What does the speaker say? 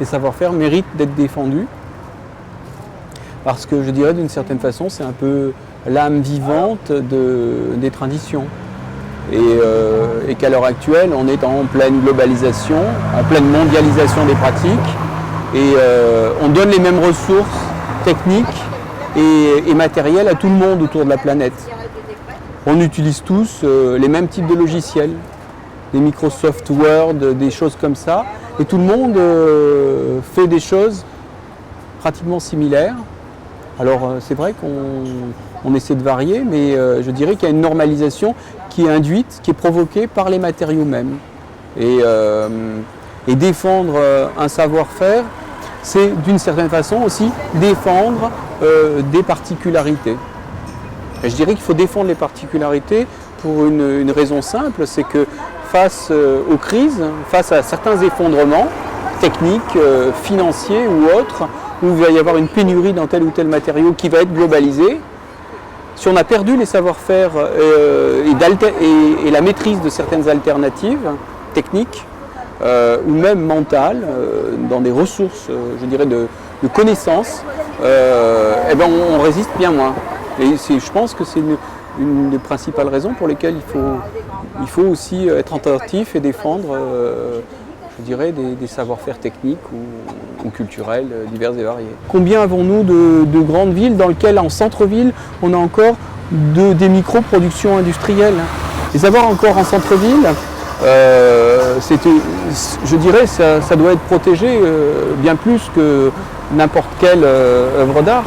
les savoir-faire méritent d'être défendus. Parce que je dirais d'une certaine façon, c'est un peu l'âme vivante des traditions. Et qu'à l'heure actuelle, on est en pleine globalisation, en pleine mondialisation des pratiques. Et on donne les mêmes ressources techniques et matérielles à tout le monde autour de la planète. On utilise tous les mêmes types de logiciels, des Microsoft Word, des choses comme ça. Et tout le monde fait des choses pratiquement similaires. Alors c'est vrai qu'on essaie de varier, mais je dirais qu'il y a une normalisation qui est induite, qui est provoquée par les matériaux mêmes. Et défendre un savoir-faire, c'est d'une certaine façon aussi défendre des particularités. Et je dirais qu'il faut défendre les particularités pour une raison simple, c'est que face aux crises, face à certains effondrements techniques, financiers ou autres, où il va y avoir une pénurie dans tel ou tel matériau qui va être globalisé, si on a perdu les savoir-faire et la maîtrise de certaines alternatives techniques ou même mentales, dans des ressources, je dirais, de connaissances, eh ben on résiste bien moins. Et je pense que c'est une des principales raisons pour lesquelles il faut aussi être attentif et défendre je dirais, des savoir-faire techniques ou culturels divers et variés. Combien avons-nous de grandes villes dans lesquelles, en centre-ville, on a encore des micro-productions industrielles? Les avoir encore en centre-ville, je dirais, ça doit être protégé bien plus que n'importe quelle œuvre d'art.